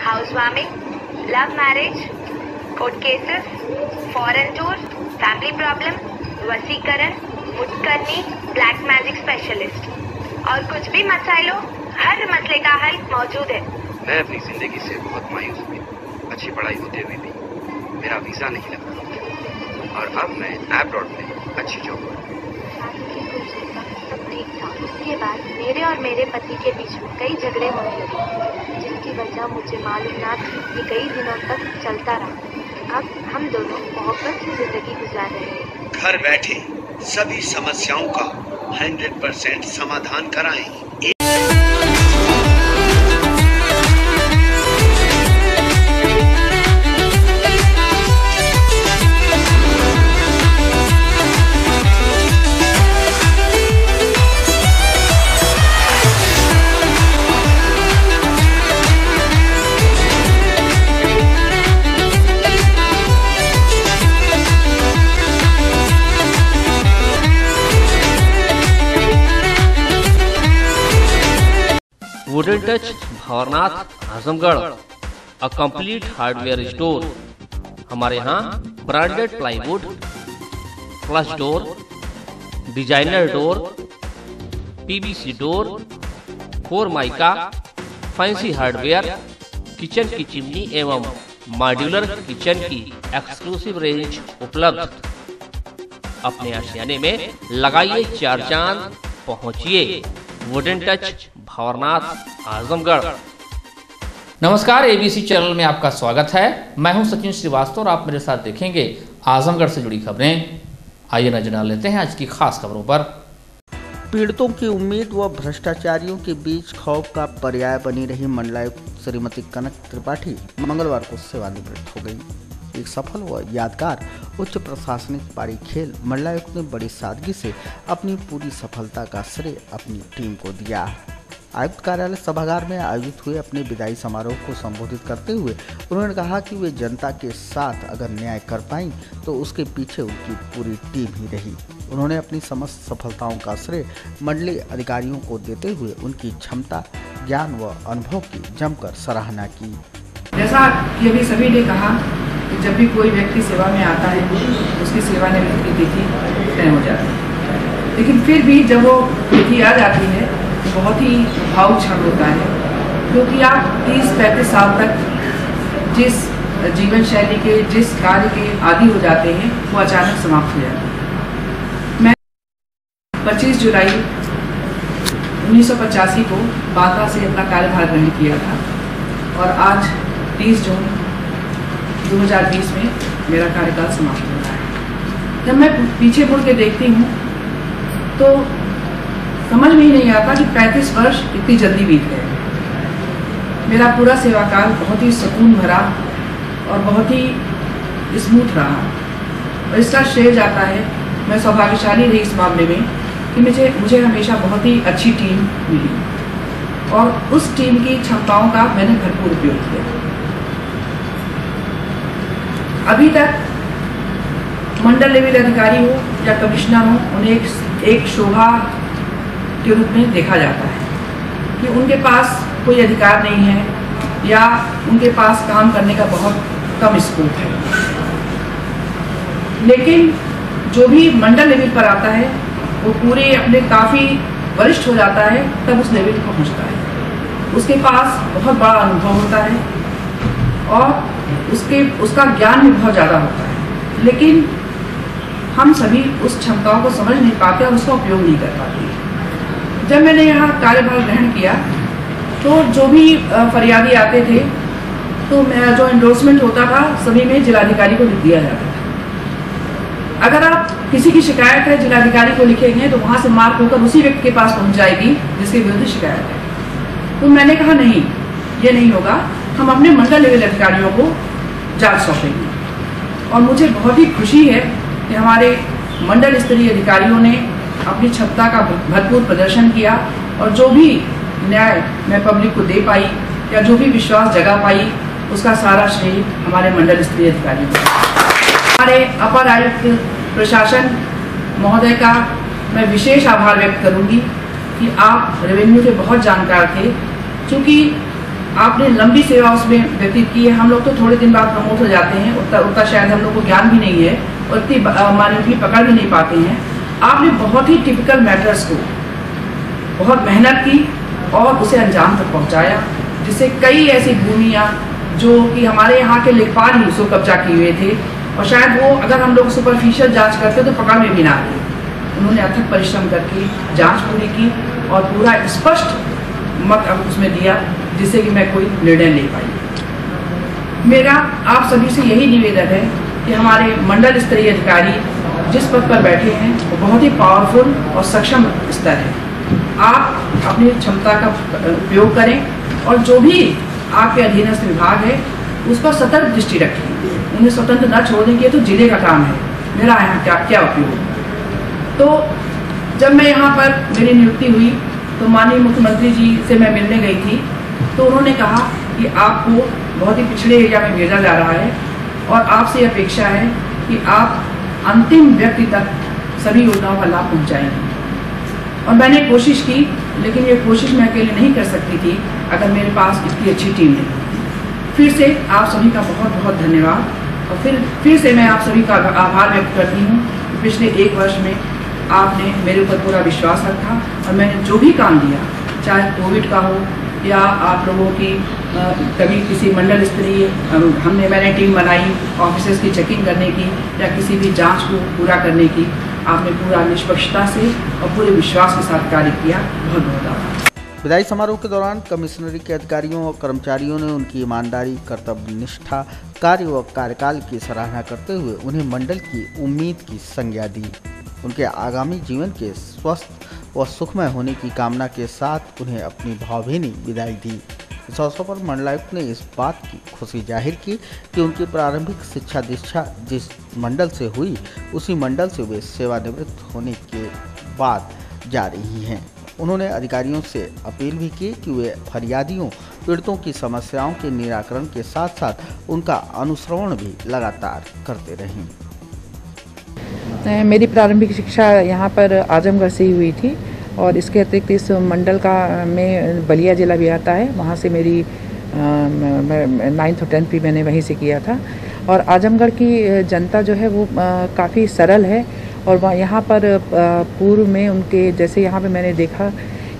House warming, love marriage, court cases, foreign tour, family problem, वसीकरण, मुटकरनी, black magic specialist और कुछ भी मसाइलों, हर मसले का हल मौजूद है। मैं अपनी जिंदगी से बहुत मायूस हुई। अच्छी पढ़ाई होते हुए भी मेरा वीजा नहीं लगा और अब मैं अब्रॉड में अच्छी जॉब कर रहा हूँ। सब ठीक था। उसके बाद मेरे और मेरे पति के बीच में कई झगड़े होने लगे, जिसकी वजह मुझे मालूम ना थी। ये कई दिनों तक चलता रहा। अब हम दोनों मोहब्बत की जिंदगी गुजार रहे हैं। घर बैठे सभी समस्याओं का 100% समाधान कराएं। Wooden touch Bhanwarnath Azamgarh, a complete hardware store. हमारे यहाँ branded plywood, flush door, designer door, PVC door, 4 mica, fancy hardware, kitchen की चिमनी एवं मॉड्यूलर किचन की एक्सक्लूसिव रेंज उपलब्ध। अपने आशियाने में लगाइए 4 चांद, पहुंचिए वुडन टच भंवरनाथ आजमगढ़। नमस्कार, एबीसी चैनल में आपका स्वागत है। मैं हूं सचिन श्रीवास्तव और आप मेरे साथ देखेंगे आजमगढ़ से जुड़ी खबरें। आइए नजर डाल लेते हैं आज की खास खबरों पर। पीड़ितों की उम्मीद व भ्रष्टाचारियों के बीच खौफ का पर्याय बनी रही मंडलायुक्त श्रीमती कनक त्रिपाठी मंगलवार को सेवानिवृत्त हो गई। एक सफल व यादगार उच्च प्रशासनिक पारी खेल मंडलायुक्त ने बड़ी सादगी से अपनी पूरी सफलता का श्रेय अपनी टीम को दिया। आयुक्त कार्यालय सभागार में आयोजित हुए अपने विदाई समारोह को संबोधित करते हुए उन्होंने कहा कि वे जनता के साथ अगर न्याय कर पाईं तो उसके पीछे उनकी पूरी टीम ही रही। उन्होंने अपनी समस्त सफलताओं का श्रेय मंडलीय अधिकारियों को देते हुए उनकी क्षमता, ज्ञान व अनुभव की जमकर सराहना की। जैसा कि अभी सभी ने कहा कि जब भी कोई व्यक्ति सेवा में आता है उसकी सेवानिवृत्ति की तिथि तय हो जाती है, लेकिन फिर भी जब वो तिथि आ जाती है तो बहुत ही भावुक क्षण होता है, क्योंकि आप 30-35 साल तक जिस जीवन शैली के, जिस कार्य के आदी हो जाते हैं वो अचानक समाप्त हो जाते हैं। मैं 25 जुलाई 1985 को बांका से अपना कार्यभार ग्रहण किया था और आज 30 जून 2020 में मेरा कार्यकाल समाप्त हो रहा है। जब मैं पीछे मुड़ के देखती हूँ तो समझ में ही नहीं आता कि 35 वर्ष इतनी जल्दी बीत गए। मेरा पूरा सेवा काल बहुत ही सुकून भरा और बहुत ही स्मूथ रहा और इसका श्रेय जाता है, मैं सौभाग्यशाली रही इस मामले में कि मुझे हमेशा बहुत ही अच्छी टीम मिली और उस टीम की क्षमताओं का मैंने भरपूर उपयोग किया। अभी तक मंडल लेवल अधिकारी हो या कमिश्नर हो, उन्हें एक शोभा के रूप में देखा जाता है कि उनके पास कोई अधिकार नहीं है या उनके पास काम करने का बहुत कम स्कोप है। लेकिन जो भी मंडल लेवल पर आता है वो पूरे अपने काफ़ी वरिष्ठ हो जाता है, तब उस लेवल पर पहुंचता है। उसके पास बहुत बड़ा अनुभव होता है और उसका ज्ञान भी बहुत ज़्यादा होता है, लेकिन हम सभी उस क्षमताओं को समझ नहीं पाते और उसका उपयोग नहीं कर पाते। जब मैंने यहाँ कार्यभार ग्रहण किया तो जो भी फरियादी आते थे तो मेरा जो एंडोर्समेंट होता था सभी में जिलाधिकारी को लिख दिया जाता था। अगर आप किसी की शिकायत है जिलाधिकारी को लिखेंगे तो वहाँ से मार्क होकर उसी व्यक्ति के पास पहुँच जाएगी जिसके विरुद्ध शिकायत है। तो मैंने कहा नहीं, ये नहीं होगा, हम अपने मंडल लेवल अधिकारियों को जांच सौंपेंगे। और मुझे बहुत ही खुशी है कि हमारे मंडल स्तरीय अधिकारियों ने अपनी क्षमता का भरपूर प्रदर्शन किया और जो भी न्याय मैं पब्लिक को दे पाई या जो भी विश्वास जगा पाई उसका सारा श्रेय हमारे मंडल स्तरीय अधिकारियों को। हमारे अपर आयुक्त प्रशासन महोदय का मैं विशेष आभार व्यक्त करूंगी कि आप रेवेन्यू के बहुत जानकार थे, क्योंकि आपने लंबी सेवा उसमें व्यतीत की है। हम लोग तो थोड़े दिन बाद प्रमोट हो जाते हैं, उतना शायद हम लोग को ज्ञान भी नहीं है और इतनी मानवीय पकड़ भी नहीं पाते हैं। आपने बहुत ही टिपिकल मैटर्स को बहुत मेहनत की और उसे अंजाम तक पहुंचाया, जिससे कई ऐसी भूमियाँ जो कि हमारे यहाँ के लेखपाल ही उसको कब्जा किए हुए थे और शायद वो अगर हम लोग सुपरफिशियल जांच करते तो पकड़ में भी ना आते। उन्होंने अथक परिश्रम करके जांच पूरी की और पूरा स्पष्ट मत उसमें दिया, जिससे कि मैं कोई निर्णय ले पाई। मेरा आप सभी से यही निवेदन है कि हमारे मंडल स्तरीय अधिकारी जिस पद पर बैठे हैं वो बहुत ही पावरफुल और सक्षम स्तर है। आप अपनी क्षमता का उपयोग करें और जो भी आपके अधीनस्थ विभाग है उस पर सतर्क दृष्टि रखें, उन्हें स्वतंत्र न छोड़ने के तो जिले का काम है, मेरा यहाँ क्या उपयोग। तो जब मैं यहाँ पर मेरी नियुक्ति हुई तो माननीय मुख्यमंत्री जी से मैं मिलने गई थी, तो उन्होंने कहा कि आपको बहुत ही पिछड़े एरिया में भेजा जा रहा है और आपसे अपेक्षा है कि आप अंतिम व्यक्ति तक सभी योजनाओं का लाभ पहुँचाएंगे। और मैंने कोशिश की, लेकिन ये कोशिश मैं अकेले नहीं कर सकती थी अगर मेरे पास इतनी अच्छी टीम नहीं। फिर से आप सभी का बहुत बहुत धन्यवाद और फिर से मैं आप सभी का आभार व्यक्त करती हूँ। पिछले 1 वर्ष में आपने मेरे ऊपर पूरा विश्वास रखा और मैंने जो भी काम दिया, चाहे कोविड का हो या आप लोगों की कभी किसी मंडल स्तरीय मैंने टीम बनाई ऑफिसर्स की चेकिंग करने की या किसी भी जांच को पूरा करने की, आपने पूरा निष्पक्षता से और पूरे विश्वास के साथ कार्य किया। बहुत बहुत आभार। विदाई समारोह के दौरान कमिश्नरी के अधिकारियों और कर्मचारियों ने उनकी ईमानदारी, कर्तव्य निष्ठा, कार्य व कार्यकाल की सराहना करते हुए उन्हें मंडल की उम्मीद की संज्ञा दी। उनके आगामी जीवन के स्वस्थ व सुखमय होने की कामना के साथ उन्हें अपनी भावभीनी विदाई दी। इस अवसर पर मंडलायुक्त ने इस बात की खुशी जाहिर की कि उनकी प्रारंभिक शिक्षा दीक्षा जिस मंडल से हुई उसी मंडल से वे सेवानिवृत्त होने के बाद जा रही हैं। उन्होंने अधिकारियों से अपील भी की कि वे फरियादियों, पीड़ितों की समस्याओं के निराकरण के साथ साथ उनका अनुश्रवण भी लगातार करते रहें। मेरी प्रारंभिक शिक्षा यहाँ पर आजमगढ़ से ही हुई थी और इसके अतिरिक्त इस मंडल का में बलिया जिला भी आता है, वहाँ से मेरी 9th और 10th भी मैंने वहीं से किया था। और आजमगढ़ की जनता जो है वो काफ़ी सरल है और वहाँ यहाँ पर पूर्व में उनके जैसे यहाँ पे मैंने देखा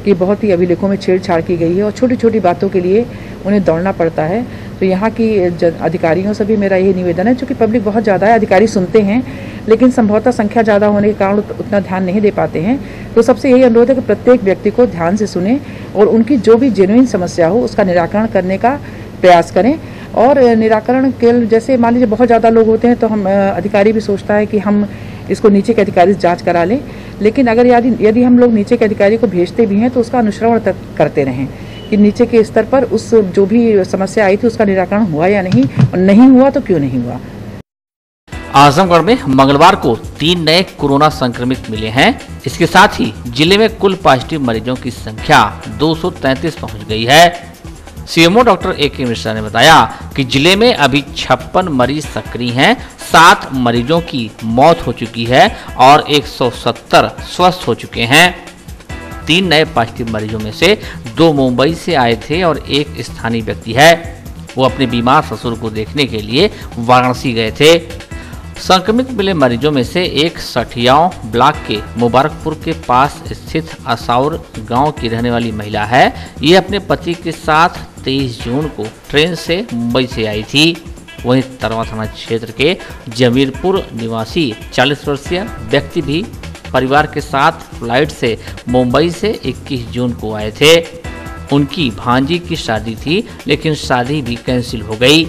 कि बहुत ही अभिलेखों में छेड़छाड़ की गई है और छोटी छोटी बातों के लिए उन्हें दौड़ना पड़ता है। तो यहाँ की अधिकारियों से भी मेरा यही निवेदन है, चूँकि पब्लिक बहुत ज़्यादा है, अधिकारी सुनते हैं लेकिन संभवतः संख्या ज़्यादा होने के कारण उतना ध्यान नहीं दे पाते हैं। तो सबसे यही अनुरोध है कि प्रत्येक व्यक्ति को ध्यान से सुने और उनकी जो भी जेन्युइन समस्या हो उसका निराकरण करने का प्रयास करें। और निराकरण के जैसे मान लीजिए बहुत ज़्यादा लोग होते हैं तो हम अधिकारी भी सोचता है कि हम इसको नीचे के अधिकारी से जांच करा लें, लेकिन अगर यदि हम लोग नीचे के अधिकारी को भेजते भी हैं तो उसका अनुश्रवण तक करते रहें कि नीचे के स्तर पर उस जो भी समस्या आई थी उसका निराकरण हुआ या नहीं, और नहीं हुआ तो क्यों नहीं हुआ। आजमगढ़ में मंगलवार को 3 नए कोरोना संक्रमित मिले हैं। इसके साथ ही जिले में कुल पॉजिटिव मरीजों की संख्या 233 पहुंच गई है। CMO doctor A K. मिश्रा ने बताया कि जिले में अभी 56 मरीज सक्रिय हैं, 7 मरीजों की मौत हो चुकी है और 170 स्वस्थ हो चुके हैं। 3 नए पॉजिटिव मरीजों में से 2 मुंबई से आए थे और 1 स्थानीय व्यक्ति है। वो अपने बीमार ससुर को देखने के लिए वाराणसी गए थे। संक्रमित मिले मरीजों में से एक सठियाओं ब्लॉक के मुबारकपुर के पास स्थित असाउर गांव की रहने वाली महिला है। ये अपने पति के साथ 23 जून को ट्रेन से मुंबई से आई थी। वहीं तरवा थाना क्षेत्र के जमीरपुर निवासी 40 वर्षीय व्यक्ति भी परिवार के साथ फ्लाइट से मुंबई से 21 जून को आए थे। उनकी भांजी की शादी थी लेकिन शादी भी कैंसिल हो गई।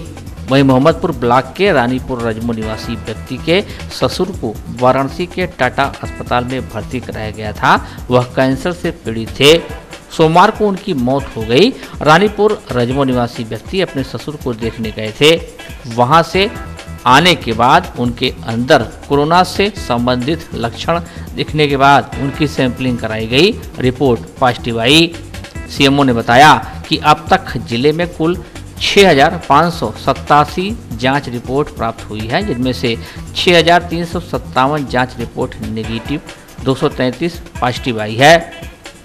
वहीं मोहम्मदपुर ब्लॉक के रानीपुर रजमो निवासी व्यक्ति के ससुर को वाराणसी के टाटा अस्पताल में भर्ती कराया गया था। वह कैंसर से पीड़ित थे। सोमवार को उनकी मौत हो गई। रानीपुर रजमो निवासी व्यक्ति अपने ससुर को देखने गए थे। वहां से आने के बाद उनके अंदर कोरोना से संबंधित लक्षण दिखने के बाद उनकी सैंपलिंग कराई गई, रिपोर्ट पॉजिटिव आई। सीएमओ ने बताया कि अब तक जिले में कुल 6,587 जांच रिपोर्ट प्राप्त हुई है, जिनमें से 6,357 जांच रिपोर्ट नेगेटिव, 233 पॉजिटिव आई है।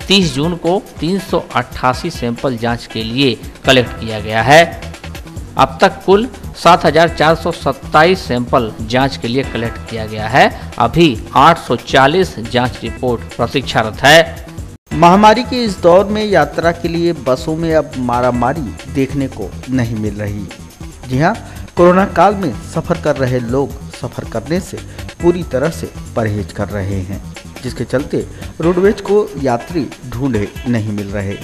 30 जून को 388 सैंपल जांच के लिए कलेक्ट किया गया है। अब तक कुल 7,427 सैंपल जांच के लिए कलेक्ट किया गया है। अभी 840 जांच रिपोर्ट प्रतीक्षारत है। महामारी के इस दौर में यात्रा के लिए बसों में अब मारामारी देखने को नहीं मिल रही। जी हाँ, कोरोना काल में सफर कर रहे लोग सफर करने से पूरी तरह से परहेज कर रहे हैं, जिसके चलते रोडवेज को यात्री ढूंढे नहीं मिल रहे।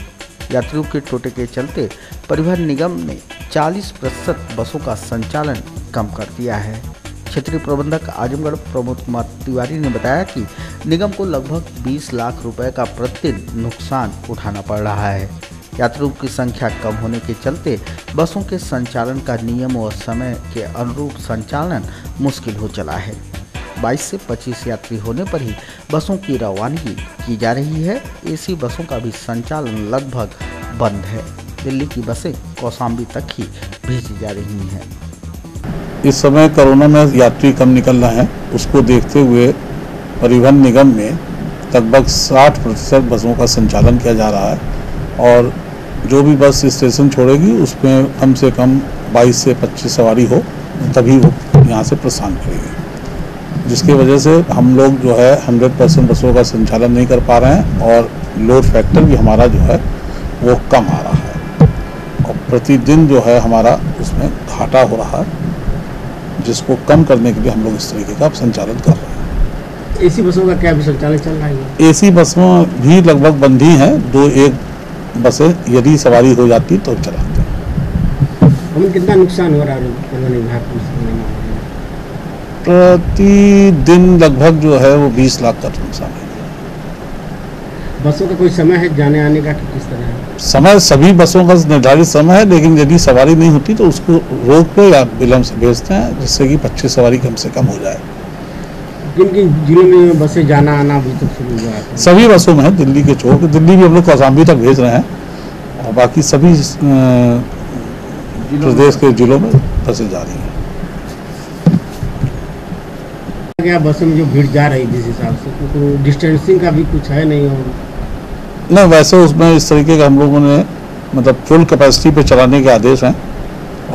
यात्रियों के टोटे के चलते परिवहन निगम ने 40% बसों का संचालन कम कर दिया है। क्षेत्रीय प्रबंधक आजमगढ़ प्रमोद कुमार तिवारी ने बताया कि निगम को लगभग 20 लाख रुपए का प्रतिदिन नुकसान उठाना पड़ रहा है। यात्रियों की संख्या कम होने के चलते बसों के संचालन का नियम और समय के अनुरूप संचालन मुश्किल हो चला है। 22 से 25 यात्री होने पर ही बसों की रवानगी की जा रही है। एसी बसों का भी संचालन लगभग बंद है। दिल्ली की बसें कौशाम्बी तक ही भेजी जा रही हैं। इस समय कोरोना में यात्री कम निकल रहे हैं, उसको देखते हुए परिवहन निगम में लगभग 60% बसों का संचालन किया जा रहा है और जो भी बस स्टेशन छोड़ेगी उसमें कम से कम 22 से 25 सवारी हो तभी वो यहाँ से प्रस्थान करेगी, जिसकी वजह से हम लोग जो है 100% बसों का संचालन नहीं कर पा रहे हैं और लोड फैक्टर भी हमारा जो है वो कम आ रहा है और प्रतिदिन जो है हमारा उसमें घाटा हो रहा है, जिसको कम करने के लिए हम लोग इस तरीके का संचालन कर रहे हैं। एसी बसों का क्या भी संचालन चल रहा है? एसी बसों भी लगभग बंद ही हैं, 2-1 बसें यदि सवारी हो जाती तो चलाते हैं। हमें कितना नुकसान हो रहा है? प्रतिदिन लगभग जो है वो 20 लाख का नुकसान है। बसों का कोई समय है जाने आने का कि किस तरह है? समय सभी बसों का निर्धारित समय है, लेकिन यदि सवारी नहीं होती तो उसको रोक पे या विलम्ब से भेजते हैं, जिससे कि 25 सवारी कम से कम हो जाए। किन किन जिलों में बसें जाना आना अभी तक शुरू हुआ है? सभी बसों में है, दिल्ली के छोड़ के दिल्ली भी हम लोग कौशाम्बी तक भेज रहे हैं और बाकी सभी प्रदेश के जिलों में बसें जा रही हैं। क्या बसों में जो भीड़ जा रही जिस हिसाब से तो डिस्टेंसिंग का भी कुछ है नहीं? और नहीं, वैसे उसमें इस तरीके का हम लोगों ने मतलब फुल कैपेसिटी पे चलाने के आदेश हैं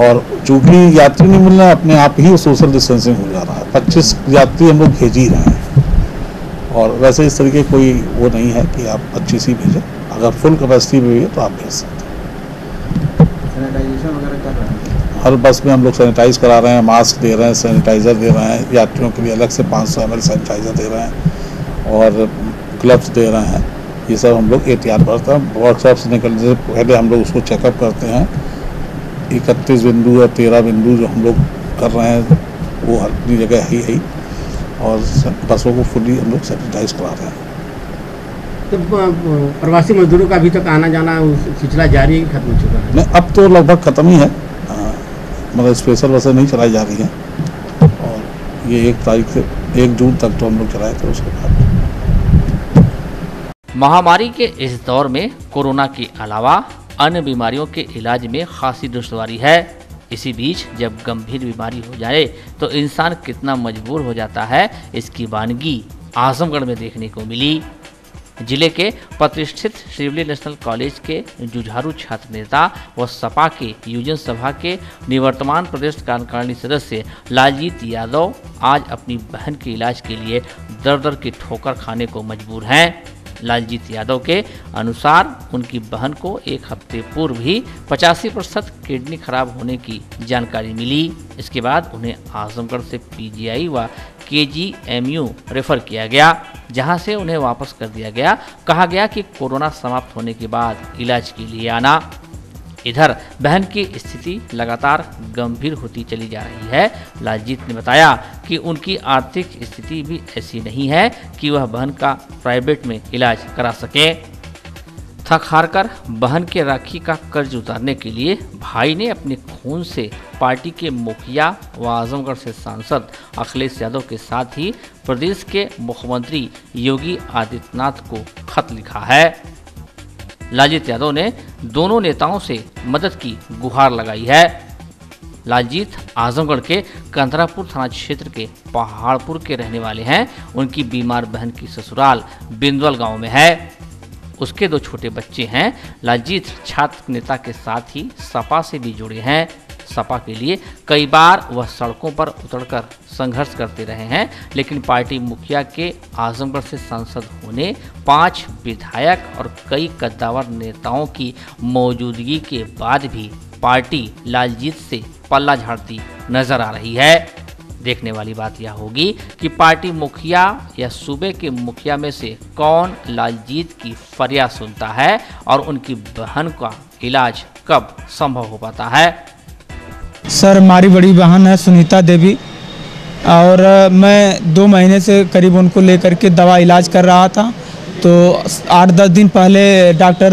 और चूंकि यात्री नहीं मिल रहे हैं, अपने आप ही सोशल डिस्टेंसिंग हो जा रहा है। 25 यात्री हम लोग भेज ही रहे हैं और वैसे इस तरीके कोई वो नहीं है कि आप 25 ही भेजें। अगर फुल कैपेसिटी में भी है तो आप भेज सकते हैं। सैनिटाइजेशन वगैरह कर रहे हैं? हर बस में हम लोग सैनिटाइज करा रहे हैं, मास्क दे रहे हैं, सैनिटाइज़र दे रहे हैं, यात्रियों के लिए अलग से 500 ml सैनिटाइज़र दे रहे हैं और ग्लव्स दे रहे हैं। ये सब हम लोग एहतियात बरतते हैं। वर्कशॉप से निकलने से पहले हम लोग उसको चेकअप करते हैं। 31 बिंदु या 13 बिंदु जो हम लोग कर रहे हैं वो हर जगह है ही और बसों को फुली हम लोग सैनिटाइज करा रहे हैं। तो प्रवासी मजदूरों का अभी तक आना जाना सिलसिला जारी है, खत्म हो चुका है? नहीं, अब तो लगभग ख़त्म ही है। मतलब स्पेशल बसें नहीं चलाई जा रही हैं और ये 1 तारीख से 1 जून तक तो हम लोग चलाए थे। उसके बाद महामारी के इस दौर में कोरोना के अलावा अन्य बीमारियों के इलाज में खासी दुश्वारी है। इसी बीच जब गंभीर बीमारी हो जाए तो इंसान कितना मजबूर हो जाता है, इसकी वानगी आजमगढ़ में देखने को मिली। जिले के प्रतिष्ठित शिवली नेशनल कॉलेज के जुझारू छात्र नेता व सपा के युवजन सभा के निवर्तमान प्रदेश कार्यकारिणी सदस्य लालजीत यादव आज अपनी बहन के इलाज के लिए दर की ठोकर खाने को मजबूर हैं। लालजीत यादव के अनुसार उनकी बहन को 1 हफ्ते पूर्व ही 85% किडनी खराब होने की जानकारी मिली। इसके बाद उन्हें आजमगढ़ से पीजीआई व केजीएमयू रेफर किया गया, जहां से उन्हें वापस कर दिया गया। कहा गया कि कोरोना समाप्त होने के बाद इलाज के लिए आना। इधर बहन की स्थिति लगातार गंभीर होती चली जा रही है। लालजीत ने बताया कि उनकी आर्थिक स्थिति भी ऐसी नहीं है कि वह बहन का प्राइवेट में इलाज करा सके। थक हार कर बहन के राखी का कर्ज उतारने के लिए भाई ने अपने खून से पार्टी के मुखिया व आजमगढ़ से सांसद अखिलेश यादव के साथ ही प्रदेश के मुख्यमंत्री योगी आदित्यनाथ को खत लिखा है। लालजीत यादव ने दोनों नेताओं से मदद की गुहार लगाई है। लालजीत आजमगढ़ के कंधरापुर थाना क्षेत्र के पहाड़पुर के रहने वाले हैं। उनकी बीमार बहन की ससुराल बिंदवल गांव में है। उसके 2 छोटे बच्चे हैं। लालजीत छात्र नेता के साथ ही सपा से भी जुड़े हैं। सपा के लिए कई बार वह सड़कों पर उतरकर संघर्ष करते रहे हैं, लेकिन पार्टी मुखिया के आजमगढ़ से सांसद होने, 5 विधायक और कई कद्दावर नेताओं की मौजूदगी के बाद भी पार्टी लालजीत से पल्ला झाड़ती नजर आ रही है। देखने वाली बात यह होगी कि पार्टी मुखिया या सूबे के मुखिया में से कौन लालजीत की फरियाद सुनता है और उनकी बहन का इलाज कब संभव हो पाता है। सर, हमारी बड़ी बहन है सुनीता देवी और मैं 2 महीने से करीब उनको लेकर के दवा इलाज कर रहा था। तो 8-10 दिन पहले डॉक्टर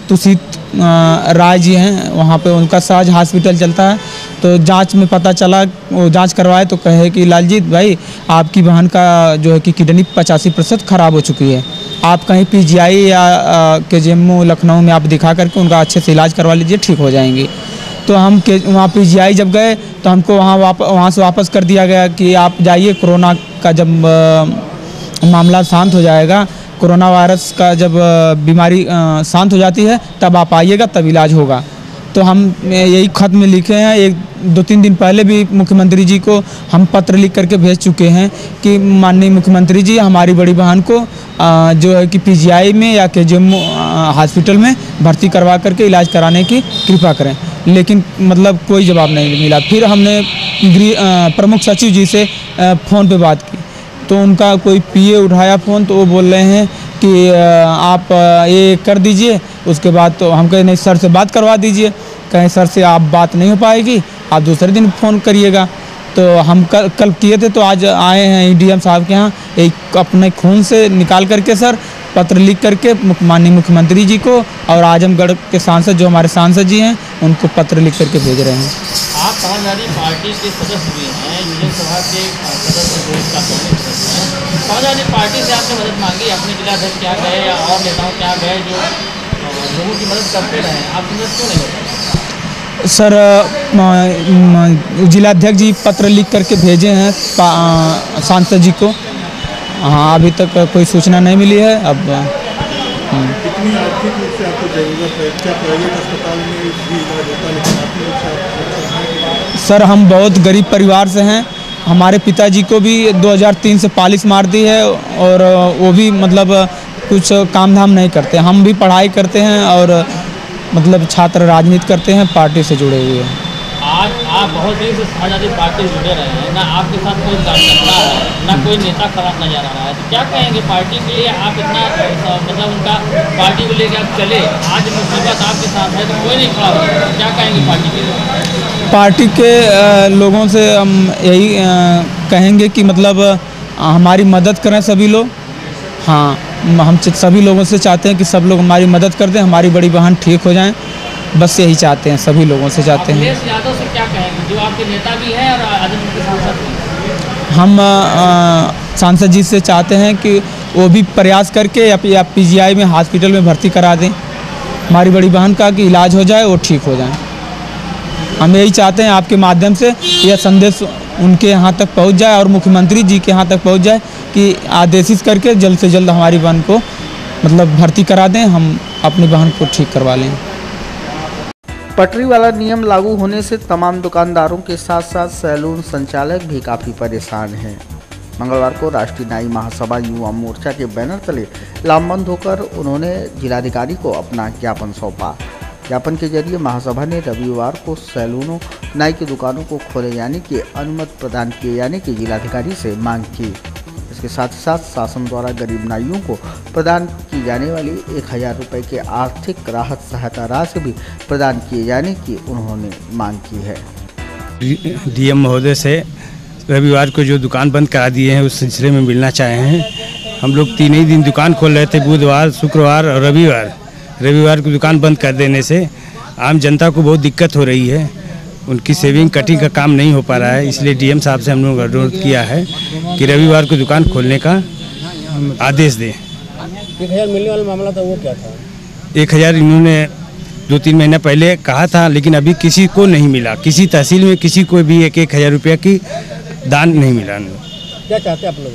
तुषित राय जी हैं, वहाँ पे उनका सहज हॉस्पिटल चलता है। तो जांच में पता चला, वो जांच करवाए तो कहे कि लालजीत भाई आपकी बहन का जो है कि किडनी 85% ख़राब हो चुकी है, आप कहीं पीजीआई या केजीएमओ लखनऊ में आप दिखा करके उनका अच्छे से इलाज करवा लीजिए, ठीक हो जाएंगी। तो हम वहाँ पीजीआई जब गए तो हमको वहाँ से वापस कर दिया गया कि आप जाइए, कोरोना का जब मामला शांत हो जाएगा, कोरोना वायरस का जब बीमारी शांत हो जाती है तब आप आइएगा, तब इलाज होगा। तो हम यही खत में लिखे हैं। 2-3 दिन पहले भी मुख्यमंत्री जी को हम पत्र लिख करके भेज चुके हैं कि माननीय मुख्यमंत्री जी हमारी बड़ी बहन को जो है कि पीजीआई में या केजीएमओ हॉस्पिटल में भर्ती करवा करके इलाज कराने की कृपा करें, लेकिन मतलब कोई जवाब नहीं मिला। फिर हमने प्रमुख सचिव जी से फ़ोन पे बात की तो उनका कोई पीए उठाया फ़ोन, तो वो बोल रहे हैं कि आप ये कर दीजिए। उसके बाद तो हम कहे नहीं, सर से बात करवा दीजिए। कहें सर से आप बात नहीं हो पाएगी, आप दूसरे दिन फ़ोन करिएगा। तो हम कल किए थे, तो आज आए हैं डीएम साहब के यहाँ एक अपने खून से निकाल करके सर पत्र लिख करके माननीय मुख्यमंत्री जी को और आजमगढ़ के सांसद जो हमारे सांसद जी हैं उनको पत्र लिख करके भेज रहे हैं। आप समाजवादी पार्टी के सदस्य भी हैं, यूनियन सभा के सदस्य समाजवादी पार्टी से आपने मदद मांगी, अपने जिलाध्यक्ष क्या गए या और नेताओं क्या गए जो लोगों की मदद करते रहे, आप मदद क्यों नहीं होते? सर, जिलाध्यक्ष जी पत्र लिख करके भेजे हैं सांसद जी को। हाँ, अभी तक कोई सूचना नहीं मिली है। अब कितनी आर्थिक रूप से आपको जरूरत है? क्या प्राइवेट अस्पताल में भी इलाज होता है, लेकिन आर्थिक रूप से सर हम बहुत गरीब परिवार से हैं। हमारे पिताजी को भी 2003 से पालिश मार दी है और वो भी मतलब कुछ काम धाम नहीं करते। हम भी पढ़ाई करते हैं और मतलब छात्र राजनीति करते हैं, पार्टी से जुड़े हुए हैं। आज आप बहुत देर से समाजवादी पार्टी से जुड़े रहे हैं, ना आपके साथ कोई कार्यकर्ता है, ना कोई नेता खड़ा नजर आ रहा है, तो क्या कहेंगे पार्टी के लिए? आप इतना मतलब उनका पार्टी को लेकर आप चले, आज मुसीबत आपके साथ है तो कोई नहीं खड़ा हो रहा, क्या कहेंगे पार्टी के लिए? पार्टी के लोगों से हम यही कहेंगे कि मतलब हमारी मदद करें सभी लोग। हाँ, हम सभी लोगों से चाहते हैं कि सब लोग हमारी मदद कर दें, हमारी बड़ी बहन ठीक हो जाएं, बस यही चाहते हैं, सभी लोगों से चाहते हैं। अखिलेश यादव से क्या कहेंगे जो आपके नेता भी हैं और आजमगढ़ के सांसद भी? हम सांसद जी से चाहते हैं कि वो भी प्रयास करके या पीजीआई में हॉस्पिटल में भर्ती करा दें, हमारी बड़ी बहन का कि इलाज हो जाए, वो ठीक हो जाए। हम यही चाहते हैं आपके माध्यम से यह संदेश उनके यहाँ तक पहुँच जाए और मुख्यमंत्री जी के यहाँ तक पहुँच जाए कि आदेशित करके जल्द से जल्द हमारी बहन को मतलब भर्ती करा दें, हम अपनी बहन को ठीक करवा लें। पटरी वाला नियम लागू होने से तमाम दुकानदारों के साथ साथ सैलून संचालक भी काफ़ी परेशान हैं। मंगलवार को राष्ट्रीय न्यायी महासभा युवा मोर्चा के बैनर तले लामबंद होकर उन्होंने जिलाधिकारी को अपना ज्ञापन सौंपा। ज्ञापन के जरिए महासभा ने रविवार को सैलूनों, नाई की दुकानों को खोले जाने की अनुमति प्रदान किए जाने की जिलाधिकारी से मांग की। इसके साथ ही साथ शासन द्वारा गरीब नाइयों को प्रदान की जाने वाली 1000 रुपये के आर्थिक राहत सहायता राशि भी प्रदान किए जाने की उन्होंने मांग की है। डीएम महोदय से रविवार को जो दुकान बंद करा दिए हैं उस सिलसिले में मिलना चाहे हैं। हम लोग 3 ही दिन दुकान खोल रहे थे, बुधवार, शुक्रवार और रविवार को दुकान बंद कर देने से आम जनता को बहुत दिक्कत हो रही है। उनकी सेविंग कटिंग का काम नहीं हो पा रहा है, इसलिए डीएम साहब से हम लोग अनुरोध किया है कि रविवार को दुकान खोलने का आदेश दें। 1000 मिलने वाला मामला था, वो क्या था? 1000 इन्होंने 2-3 महीना पहले कहा था, लेकिन अभी किसी को नहीं मिला। किसी तहसील में किसी को भी 1000 रुपये की दान नहीं मिला। क्या चाहते हैं आप लोग?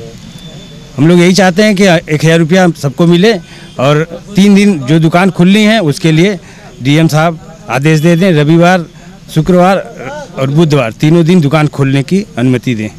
हम लोग यही चाहते हैं कि 1000 रुपया सबको मिले और 3 दिन जो दुकान खुलनी है उसके लिए डीएम साहब आदेश दे दें, रविवार, शुक्रवार और बुधवार तीनों दिन दुकान खोलने की अनुमति दें।